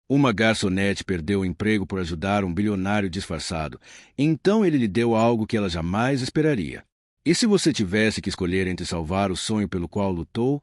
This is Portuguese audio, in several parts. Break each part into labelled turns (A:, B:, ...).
A: Uma garçonete perdeu o emprego por ajudar um bilionário disfarçado. Então ele lhe deu algo que ela jamais esperaria. E se você tivesse que escolher entre salvar o sonho pelo qual lutou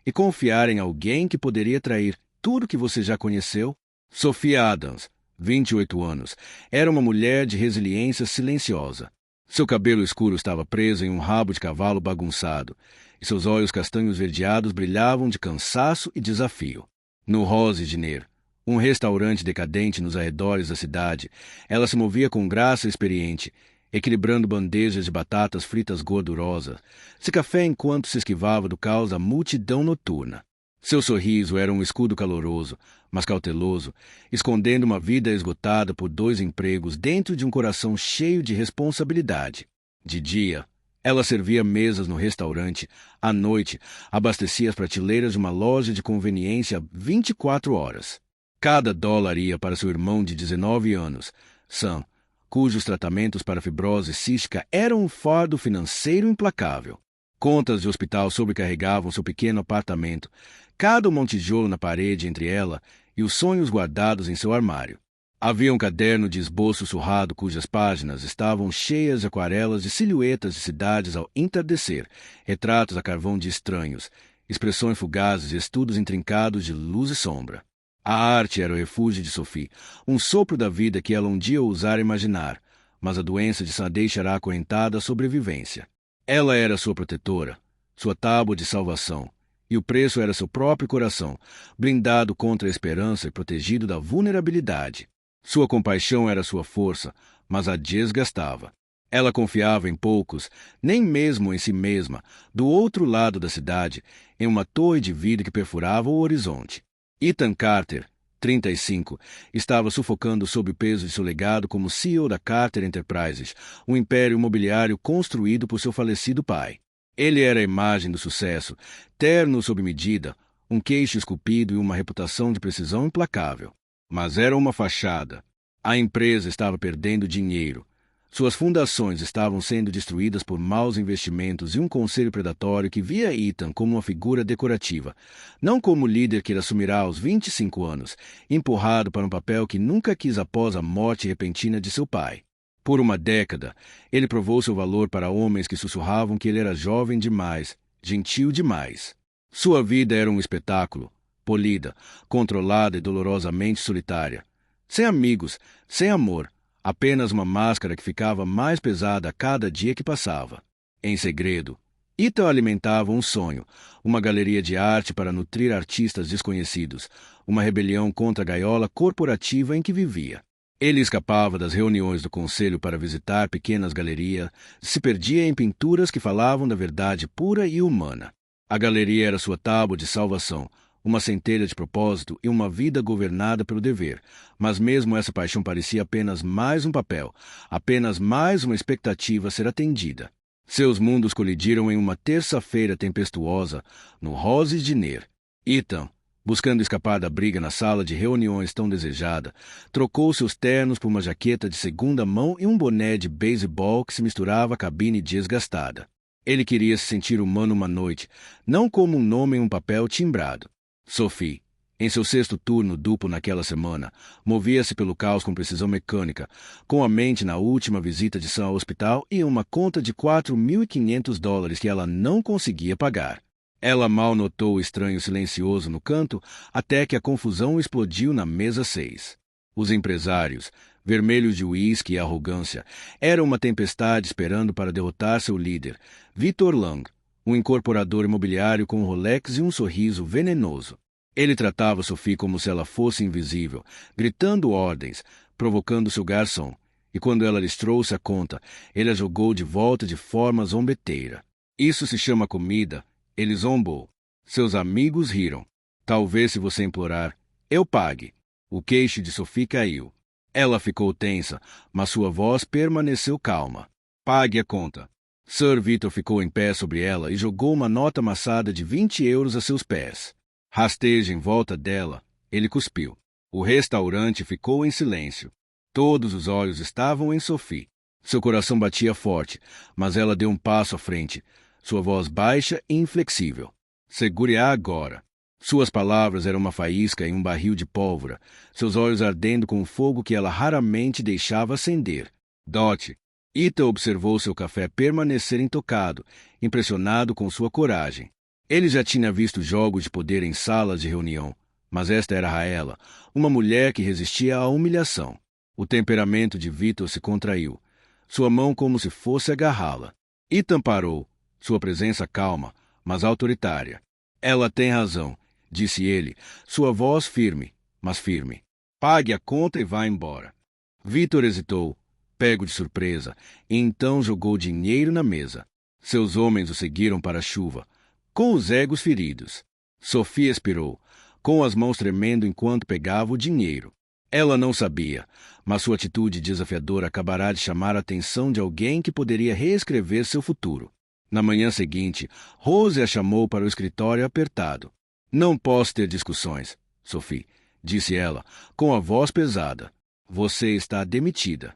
A: e confiar em alguém que poderia trair tudo que você já conheceu? Sophia Adams, 28 anos, era uma mulher de resiliência silenciosa. Seu cabelo escuro estava preso em um rabo de cavalo bagunçado, e seus olhos castanhos verdeados brilhavam de cansaço e desafio. No Rose Diner, um restaurante decadente nos arredores da cidade, ela se movia com graça experiente, equilibrando bandejas de batatas fritas gordurosas, se café enquanto se esquivava do caos da multidão noturna. Seu sorriso era um escudo caloroso, mas cauteloso, escondendo uma vida esgotada por 2 empregos dentro de um coração cheio de responsabilidade. De dia, ela servia mesas no restaurante. À noite, abastecia as prateleiras de uma loja de conveniência 24 horas. Cada dólar ia para seu irmão de 19 anos, Sam, cujos tratamentos para fibrose cística eram um fardo financeiro implacável. Contas de hospital sobrecarregavam seu pequeno apartamento, cada tijolo na parede entre ela e os sonhos guardados em seu armário. Havia um caderno de esboço surrado cujas páginas estavam cheias de aquarelas de silhuetas de cidades ao entardecer, retratos a carvão de estranhos, expressões fugazes e estudos intrincados de luz e sombra. A arte era o refúgio de Sophie, um sopro da vida que ela um dia ousara imaginar, mas a doença de Sam deixará acorrentada a sobrevivência. Ela era sua protetora, sua tábua de salvação, e o preço era seu próprio coração, blindado contra a esperança e protegido da vulnerabilidade. Sua compaixão era sua força, mas a desgastava. Ela confiava em poucos, nem mesmo em si mesma, do outro lado da cidade, em uma torre de vidro que perfurava o horizonte. Ethan Carter, 35, estava sufocando sob o peso de seu legado como CEO da Carter Enterprises, um império imobiliário construído por seu falecido pai. Ele era a imagem do sucesso, terno sob medida, um queixo esculpido e uma reputação de precisão implacável. Mas era uma fachada. A empresa estava perdendo dinheiro. Suas fundações estavam sendo destruídas por maus investimentos e um conselho predatório que via Ethan como uma figura decorativa, não como o líder que ele assumirá aos 25 anos, empurrado para um papel que nunca quis após a morte repentina de seu pai. Por uma década, ele provou seu valor para homens que sussurravam que ele era jovem demais, gentil demais. Sua vida era um espetáculo, polida, controlada e dolorosamente solitária. Sem amigos, sem amor, apenas uma máscara que ficava mais pesada a cada dia que passava. Em segredo, Ethan alimentava um sonho, uma galeria de arte para nutrir artistas desconhecidos, uma rebelião contra a gaiola corporativa em que vivia. Ele escapava das reuniões do conselho para visitar pequenas galerias, se perdia em pinturas que falavam da verdade pura e humana. A galeria era sua tábua de salvação, uma centelha de propósito e uma vida governada pelo dever, mas mesmo essa paixão parecia apenas mais um papel, apenas mais uma expectativa a ser atendida. Seus mundos colidiram em uma terça-feira tempestuosa no Rose Diner. Ethan, buscando escapar da briga na sala de reuniões tão desejada, trocou seus ternos por uma jaqueta de segunda mão e um boné de beisebol que se misturava à cabine desgastada. Ele queria se sentir humano uma noite, não como um nome em um papel timbrado. Sophie, em seu 6º turno duplo naquela semana, movia-se pelo caos com precisão mecânica, com a mente na última visita de Sam ao hospital e uma conta de $4.500 que ela não conseguia pagar. Ela mal notou o estranho silencioso no canto até que a confusão explodiu na mesa 6. Os empresários, vermelhos de uísque e arrogância, eram uma tempestade esperando para derrotar seu líder, Victor Lang, um incorporador imobiliário com um Rolex e um sorriso venenoso. Ele tratava Sophie como se ela fosse invisível, gritando ordens, provocando seu garçom, e quando ela lhes trouxe a conta, ele a jogou de volta de forma zombeteira. Isso se chama comida, ele zombou. Seus amigos riram. Talvez se você implorar, eu pague. O queixo de Sophie caiu. Ela ficou tensa, mas sua voz permaneceu calma. Pague a conta. Sir Victor ficou em pé sobre ela e jogou uma nota amassada de 20 euros a seus pés. Rasteja em volta dela, ele cuspiu. O restaurante ficou em silêncio. Todos os olhos estavam em Sophie. Seu coração batia forte, mas ela deu um passo à frente, sua voz baixa e inflexível. Segure-a agora. Suas palavras eram uma faísca em um barril de pólvora, seus olhos ardendo com um fogo que ela raramente deixava acender. Dot. Ethan observou seu café permanecer intocado, impressionado com sua coragem. Ele já tinha visto jogos de poder em salas de reunião, mas esta era Raela, uma mulher que resistia à humilhação. O temperamento de Vitor se contraiu, sua mão como se fosse agarrá-la. Ethan parou, sua presença calma, mas autoritária. Ela tem razão, disse ele, sua voz firme, mas firme. Pague a conta e vá embora. Vitor hesitou, pego de surpresa, e então jogou dinheiro na mesa. Seus homens o seguiram para a chuva, com os egos feridos. Sophie expirou, com as mãos tremendo enquanto pegava o dinheiro. Ela não sabia, mas sua atitude desafiadora acabará de chamar a atenção de alguém que poderia reescrever seu futuro. Na manhã seguinte, Rose a chamou para o escritório apertado. Não posso ter discussões, Sophie, disse ela, com a voz pesada. Você está demitida.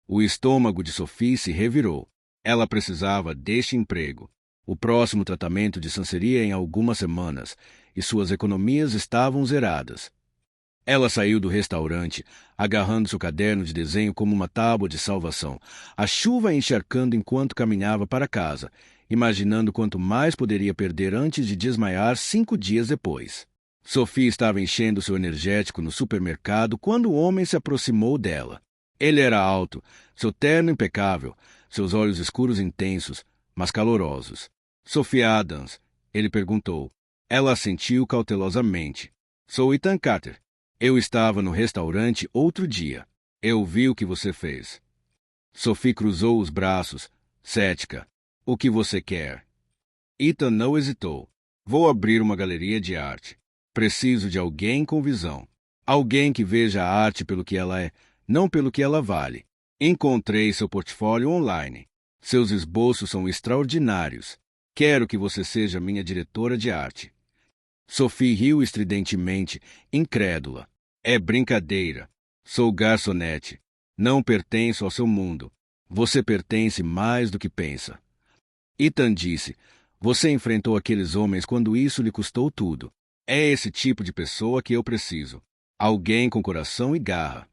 A: O estômago de Sophie se revirou. Ela precisava deste emprego. O próximo tratamento de Sam seria em algumas semanas, e suas economias estavam zeradas. Ela saiu do restaurante, agarrando seu caderno de desenho como uma tábua de salvação, a chuva a encharcando enquanto caminhava para casa, imaginando quanto mais poderia perder antes de desmaiar 5 dias depois. Sophie estava enchendo seu energético no supermercado quando o homem se aproximou dela. Ele era alto, seu terno impecável, seus olhos escuros intensos, mas calorosos. Sophie Adams, ele perguntou. Ela assentiu cautelosamente. Sou Ethan Carter. Eu estava no restaurante outro dia. Eu vi o que você fez. Sophie cruzou os braços, cética. O que você quer? Ethan não hesitou. Vou abrir uma galeria de arte. Preciso de alguém com visão. Alguém que veja a arte pelo que ela é, não pelo que ela vale. Encontrei seu portfólio online. Seus esboços são extraordinários. Quero que você seja minha diretora de arte. Sophie riu estridentemente, incrédula. É brincadeira. Sou garçonete. Não pertenço ao seu mundo. Você pertence mais do que pensa. Ethan disse, você enfrentou aqueles homens quando isso lhe custou tudo. É esse tipo de pessoa que eu preciso. Alguém com coração e garra.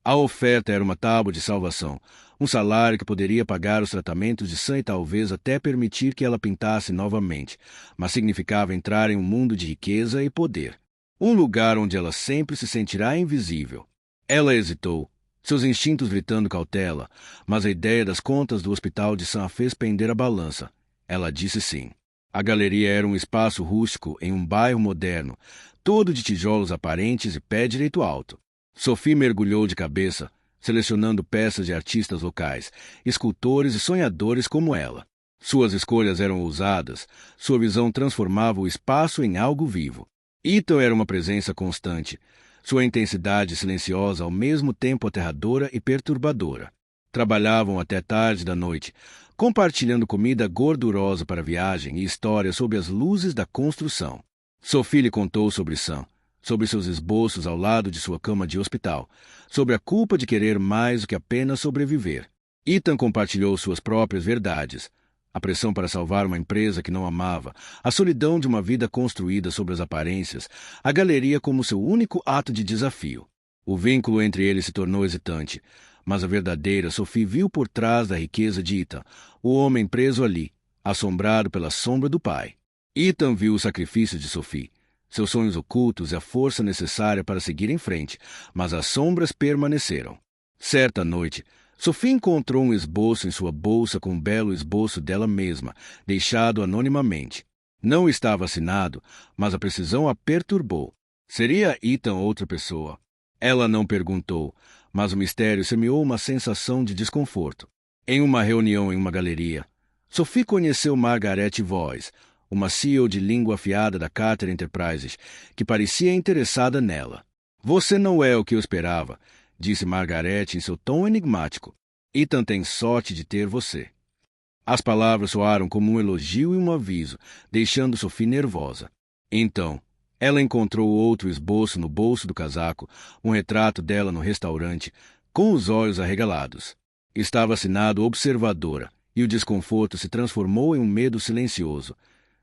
A: A oferta era uma tábua de salvação, um salário que poderia pagar os tratamentos de Sam e talvez até permitir que ela pintasse novamente, mas significava entrar em um mundo de riqueza e poder. Um lugar onde ela sempre se sentirá invisível. Ela hesitou, seus instintos gritando cautela, mas a ideia das contas do hospital de Sam a fez pender a balança. Ela disse sim. A galeria era um espaço rústico em um bairro moderno, todo de tijolos aparentes e pé direito alto. Sophie mergulhou de cabeça, selecionando peças de artistas locais, escultores e sonhadores como ela. Suas escolhas eram ousadas, sua visão transformava o espaço em algo vivo. Ethan era uma presença constante, sua intensidade silenciosa ao mesmo tempo aterradora e perturbadora. Trabalhavam até tarde da noite, compartilhando comida gordurosa para a viagem e histórias sob as luzes da construção. Sophie lhe contou sobre Sam, sobre seus esboços ao lado de sua cama de hospital, sobre a culpa de querer mais do que apenas sobreviver. Ethan compartilhou suas próprias verdades, a pressão para salvar uma empresa que não amava, a solidão de uma vida construída sobre as aparências, a galeria como seu único ato de desafio. O vínculo entre eles se tornou hesitante, mas a verdadeira Sophie viu por trás da riqueza de Ethan, o homem preso ali, assombrado pela sombra do pai. Ethan viu o sacrifício de Sophie, seus sonhos ocultos e a força necessária para seguir em frente, mas as sombras permaneceram. Certa noite, Sophie encontrou um esboço em sua bolsa com um belo esboço dela mesma, deixado anonimamente. Não estava assinado, mas a precisão a perturbou. Seria Ethan outra pessoa? Ela não perguntou, mas o mistério semeou uma sensação de desconforto. Em uma reunião em uma galeria, Sophie conheceu Margaret Voice, uma CEO de língua afiada da Carter Enterprises, que parecia interessada nela. Você não é o que eu esperava, disse Margaret em seu tom enigmático. Ethan tem sorte de ter você. As palavras soaram como um elogio e um aviso, deixando Sophie nervosa. Então, ela encontrou outro esboço no bolso do casaco, um retrato dela no restaurante, com os olhos arregalados. Estava assinado observadora, e o desconforto se transformou em um medo silencioso.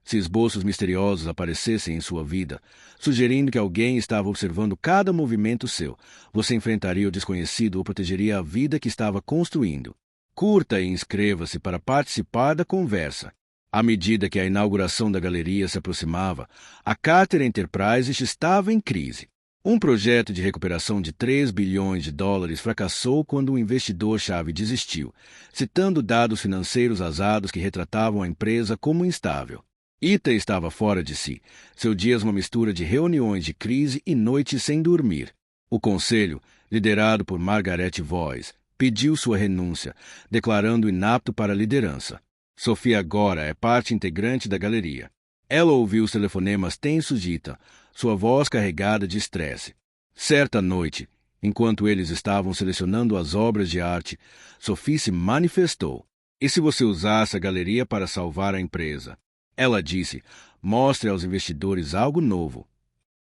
A: Se esboços misteriosos aparecessem em sua vida, sugerindo que alguém estava observando cada movimento seu, você enfrentaria o desconhecido ou protegeria a vida que estava construindo. Curta e inscreva-se para participar da conversa. À medida que a inauguração da galeria se aproximava, a Carter Enterprises estava em crise. Um projeto de recuperação de 3 bilhões de dólares fracassou quando o investidor-chave desistiu, citando dados financeiros azados que retratavam a empresa como instável. Ita estava fora de si, seu dias uma mistura de reuniões de crise e noites sem dormir. O conselho, liderado por Margaret Voice, pediu sua renúncia, declarando inapto para a liderança. Sophie agora é parte integrante da galeria. Ela ouviu os telefonemas tensos de Ita, sua voz carregada de estresse. Certa noite, enquanto eles estavam selecionando as obras de arte, Sophie se manifestou. E se você usasse a galeria para salvar a empresa? Ela disse, mostre aos investidores algo novo.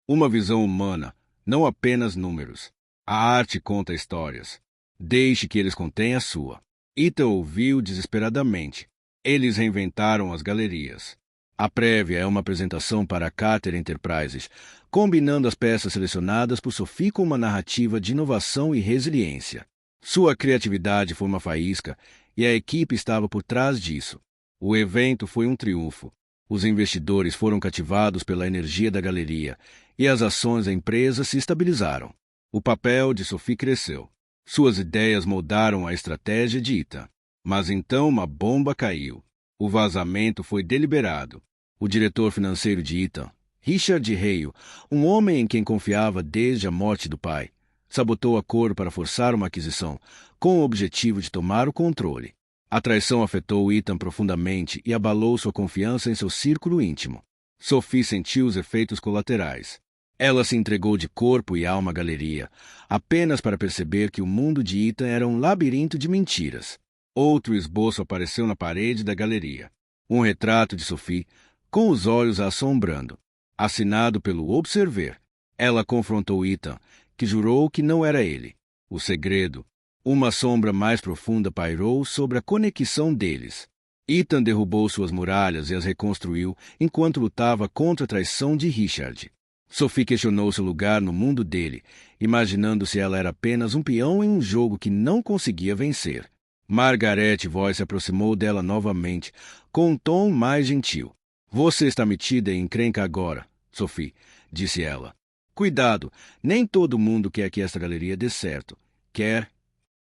A: Uma visão humana, não apenas números. A arte conta histórias. Deixe que eles contem a sua. Ita ouviu desesperadamente. Eles reinventaram as galerias. A prévia é uma apresentação para a Carter Enterprises, combinando as peças selecionadas por Sophie com uma narrativa de inovação e resiliência. Sua criatividade foi uma faísca e a equipe estava por trás disso. O evento foi um triunfo. Os investidores foram cativados pela energia da galeria e as ações da empresa se estabilizaram. O papel de Sophie cresceu. Suas ideias moldaram a estratégia de Ita. Mas então uma bomba caiu. O vazamento foi deliberado. O diretor financeiro de Ita, Richard Hale, um homem em quem confiava desde a morte do pai, sabotou o acordo para forçar uma aquisição, com o objetivo de tomar o controle. A traição afetou Ethan profundamente e abalou sua confiança em seu círculo íntimo. Sophie sentiu os efeitos colaterais. Ela se entregou de corpo e alma à galeria, apenas para perceber que o mundo de Ethan era um labirinto de mentiras. Outro esboço apareceu na parede da galeria. Um retrato de Sophie, com os olhos a assombrando. Assinado pelo Observer. Ela confrontou Ethan, que jurou que não era ele. O segredo. Uma sombra mais profunda pairou sobre a conexão deles. Ethan derrubou suas muralhas e as reconstruiu enquanto lutava contra a traição de Richard. Sophie questionou seu lugar no mundo dele, imaginando se ela era apenas um peão em um jogo que não conseguia vencer. Margaret Voice se aproximou dela novamente, com um tom mais gentil. Você está metida em encrenca agora, Sophie, disse ela. Cuidado, nem todo mundo quer que esta galeria dê certo. Quer?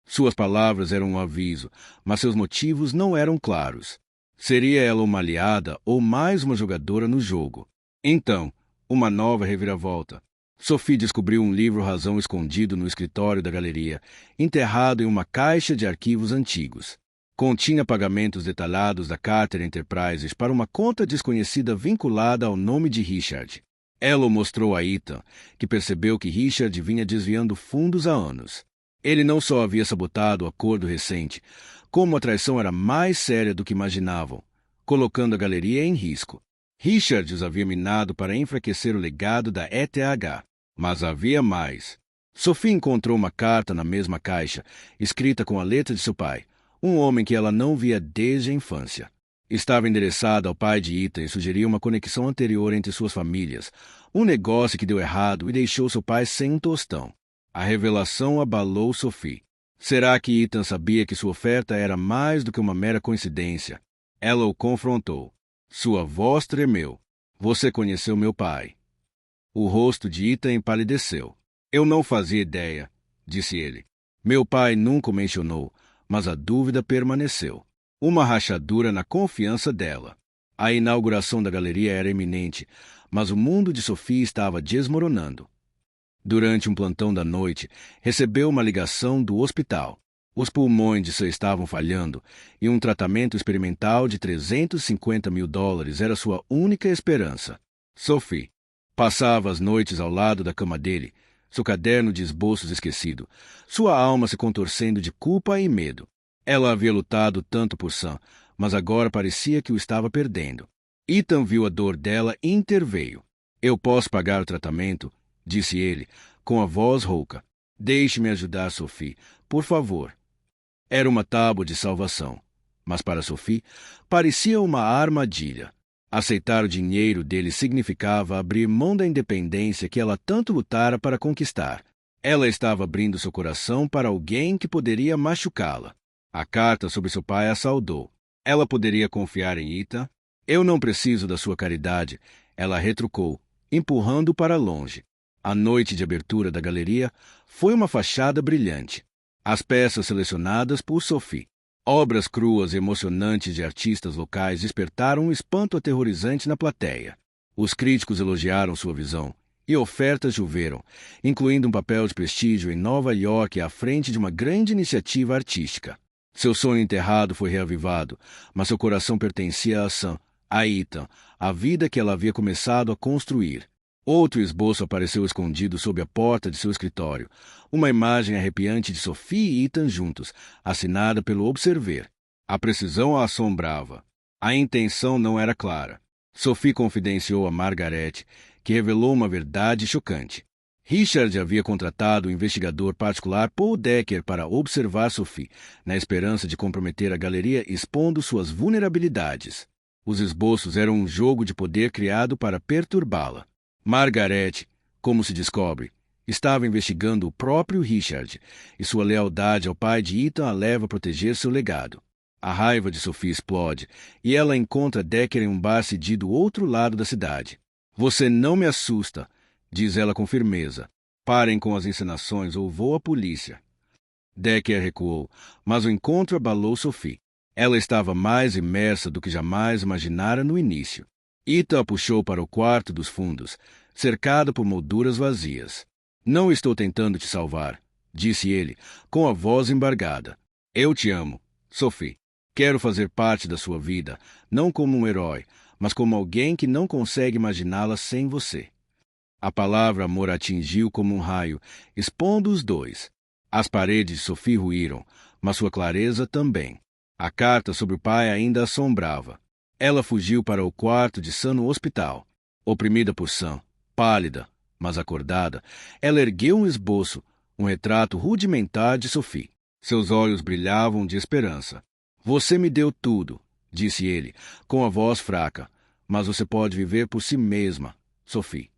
A: Suas palavras eram um aviso, mas seus motivos não eram claros. Seria ela uma aliada ou mais uma jogadora no jogo? Então, uma nova reviravolta. Sophie descobriu um livro-razão escondido no escritório da galeria, enterrado em uma caixa de arquivos antigos. Continha pagamentos detalhados da Carter Enterprises para uma conta desconhecida vinculada ao nome de Richard. Ela o mostrou a Ethan, que percebeu que Richard vinha desviando fundos há anos. Ele não só havia sabotado o acordo recente, como a traição era mais séria do que imaginavam, colocando a galeria em risco. Richard os havia minado para enfraquecer o legado da ETH. Mas havia mais. Sophie encontrou uma carta na mesma caixa, escrita com a letra de seu pai, um homem que ela não via desde a infância. Estava endereçada ao pai de Ethan e sugeria uma conexão anterior entre suas famílias, um negócio que deu errado e deixou seu pai sem um tostão. A revelação abalou Sophie. Será que Ethan sabia que sua oferta era mais do que uma mera coincidência? Ela o confrontou. Sua voz tremeu. Você conheceu meu pai. O rosto de Ethan empalideceu. Eu não fazia ideia, disse ele. Meu pai nunca o mencionou, mas a dúvida permaneceu. Uma rachadura na confiança dela. A inauguração da galeria era iminente, mas o mundo de Sophie estava desmoronando. Durante um plantão da noite, recebeu uma ligação do hospital. Os pulmões de seu estavam falhando e um tratamento experimental de $350 mil era sua única esperança. Sophie passava as noites ao lado da cama dele, seu caderno de esboços esquecido, sua alma se contorcendo de culpa e medo. Ela havia lutado tanto por Sam, mas agora parecia que o estava perdendo. Ethan viu a dor dela e interveio. Eu posso pagar o tratamento, disse ele, com a voz rouca. Deixe-me ajudar, Sophie, por favor. Era uma tábua de salvação, mas para Sophie parecia uma armadilha. Aceitar o dinheiro dele significava abrir mão da independência que ela tanto lutara para conquistar. Ela estava abrindo seu coração para alguém que poderia machucá-la. A carta sobre seu pai a saudou. Ela poderia confiar em Ethan? Eu não preciso da sua caridade, ela retrucou, empurrando-o para longe. A noite de abertura da galeria foi uma fachada brilhante. As peças selecionadas por Sophie, obras cruas e emocionantes de artistas locais, despertaram um espanto aterrorizante na plateia. Os críticos elogiaram sua visão, e ofertas choveram, incluindo um papel de prestígio em Nova York à frente de uma grande iniciativa artística. Seu sonho enterrado foi reavivado, mas seu coração pertencia a Sam, a Ethan, a vida que ela havia começado a construir. Outro esboço apareceu escondido sob a porta de seu escritório, uma imagem arrepiante de Sophie e Ethan juntos, assinada pelo Observer. A precisão a assombrava. A intenção não era clara. Sophie confidenciou a Margaret, que revelou uma verdade chocante. Richard havia contratado o investigador particular Paul Decker para observar Sophie, na esperança de comprometer a galeria expondo suas vulnerabilidades. Os esboços eram um jogo de poder criado para perturbá-la. Margaret, como se descobre, estava investigando o próprio Richard, e sua lealdade ao pai de Ethan a leva a proteger seu legado. A raiva de Sophie explode, e ela encontra Decker em um bar cedido do outro lado da cidade. "Você não me assusta", diz ela com firmeza. "Parem com as encenações ou vou à polícia." Decker recuou, mas o encontro abalou Sophie. Ela estava mais imersa do que jamais imaginara no início. Ethan a puxou para o quarto dos fundos, cercado por molduras vazias. "Não estou tentando te salvar", disse ele, com a voz embargada. "Eu te amo, Sophie. Quero fazer parte da sua vida, não como um herói, mas como alguém que não consegue imaginá-la sem você." A palavra amor atingiu como um raio, expondo os dois. As paredes de Sophie ruíram, mas sua clareza também. A carta sobre o pai ainda assombrava. Ela fugiu para o quarto de Sam no hospital. Oprimida por Sam, pálida, mas acordada, ela ergueu um esboço, um retrato rudimentar de Sophie. Seus olhos brilhavam de esperança. "Você me deu tudo", disse ele, com a voz fraca, "mas você pode viver por si mesma, Sophie."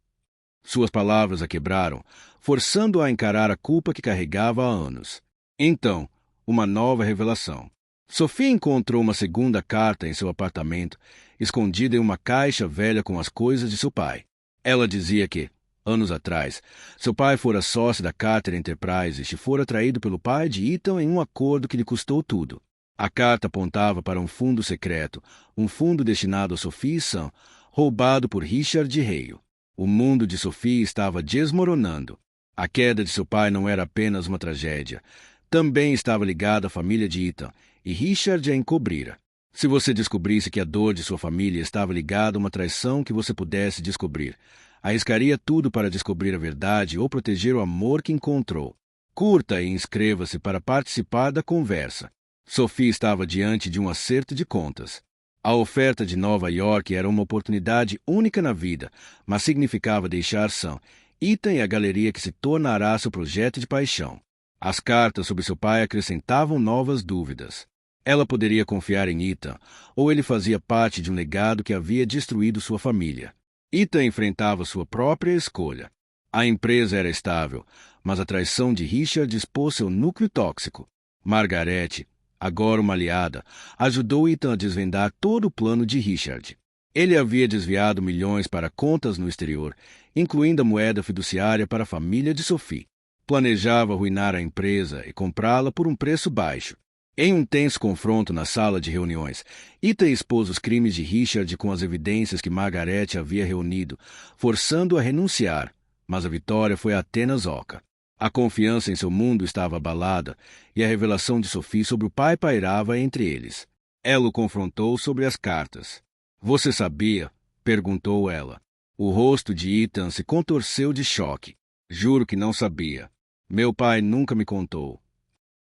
A: Suas palavras a quebraram, forçando-a a encarar a culpa que carregava há anos. Então, uma nova revelação. Sophie encontrou uma segunda carta em seu apartamento, escondida em uma caixa velha com as coisas de seu pai. Ela dizia que, anos atrás, seu pai fora sócio da Carter Enterprises e fora traído pelo pai de Ethan em um acordo que lhe custou tudo. A carta apontava para um fundo secreto, um fundo destinado a Sophie e Sam, roubado por Richard Hale. O mundo de Sophie estava desmoronando. A queda de seu pai não era apenas uma tragédia. Também estava ligada à família de Ethan, e Richard a encobrira. Se você descobrisse que a dor de sua família estava ligada a uma traição que você pudesse descobrir, arriscaria tudo para descobrir a verdade ou proteger o amor que encontrou. Curta e inscreva-se para participar da conversa. Sophie estava diante de um acerto de contas. A oferta de Nova York era uma oportunidade única na vida, mas significava deixar Sam, Ethan e a galeria que se tornará seu projeto de paixão. As cartas sobre seu pai acrescentavam novas dúvidas. Ela poderia confiar em Ethan, ou ele fazia parte de um legado que havia destruído sua família. Ethan enfrentava sua própria escolha. A empresa era estável, mas a traição de Richard expôs seu núcleo tóxico. Margaret, agora uma aliada, ajudou Ethan a desvendar todo o plano de Richard. Ele havia desviado milhões para contas no exterior, incluindo a moeda fiduciária para a família de Sophie. Planejava arruinar a empresa e comprá-la por um preço baixo. Em um tenso confronto na sala de reuniões, Ethan expôs os crimes de Richard com as evidências que Margaret havia reunido, forçando-o a renunciar, mas a vitória foi apenas oca. A confiança em seu mundo estava abalada, e a revelação de Sophie sobre o pai pairava entre eles. Ela o confrontou sobre as cartas. "Você sabia?" perguntou ela. O rosto de Ethan se contorceu de choque. "Juro que não sabia. Meu pai nunca me contou."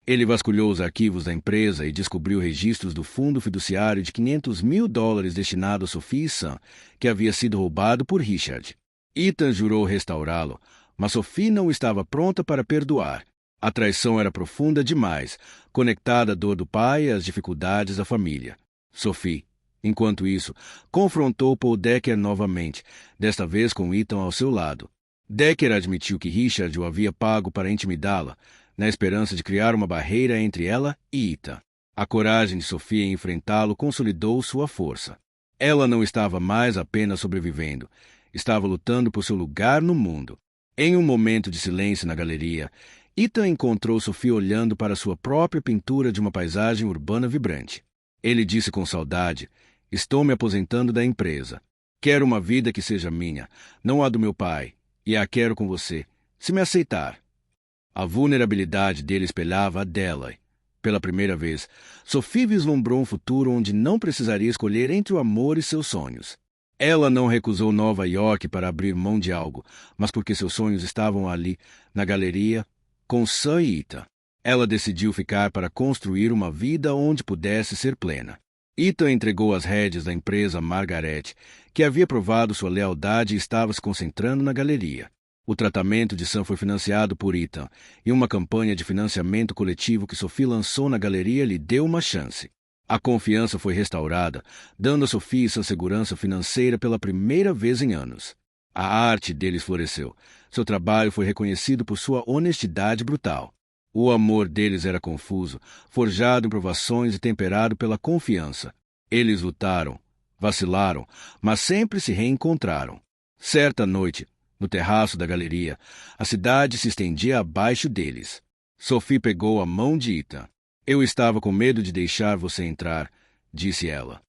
A: Ele vasculhou os arquivos da empresa e descobriu registros do fundo fiduciário de $500.000 destinado a Sophie e Sam, que havia sido roubado por Richard. Ethan jurou restaurá-lo, mas Sophie não estava pronta para perdoar. A traição era profunda demais, conectada à dor do pai e às dificuldades da família. "Sophie", Enquanto isso, confrontou Paul Decker novamente, desta vez com Ethan ao seu lado. Decker admitiu que Richard o havia pago para intimidá-la, na esperança de criar uma barreira entre ela e Ethan. A coragem de Sophie em enfrentá-lo consolidou sua força. Ela não estava mais apenas sobrevivendo, estava lutando por seu lugar no mundo. Em um momento de silêncio na galeria, Ethan encontrou Sophie olhando para sua própria pintura de uma paisagem urbana vibrante. Ele disse com saudade: "Estou me aposentando da empresa. Quero uma vida que seja minha, não a do meu pai, e a quero com você, se me aceitar." A vulnerabilidade dele espelhava a dela. Pela primeira vez, Sophie vislumbrou um futuro onde não precisaria escolher entre o amor e seus sonhos. Ela não recusou Nova York para abrir mão de algo, mas porque seus sonhos estavam ali, na galeria, com Sam e Ethan. Ela decidiu ficar para construir uma vida onde pudesse ser plena. Ethan entregou as rédeas da empresa a Margaret, que havia provado sua lealdade e estava se concentrando na galeria. O tratamento de Sam foi financiado por Ethan, e uma campanha de financiamento coletivo que Sophie lançou na galeria lhe deu uma chance. A confiança foi restaurada, dando a Sophie sua segurança financeira pela primeira vez em anos. A arte deles floresceu. Seu trabalho foi reconhecido por sua honestidade brutal. O amor deles era confuso, forjado em provações e temperado pela confiança. Eles lutaram, vacilaram, mas sempre se reencontraram. Certa noite, no terraço da galeria, a cidade se estendia abaixo deles. Sophie pegou a mão de Ethan. "Eu estava com medo de deixar você entrar", disse ela.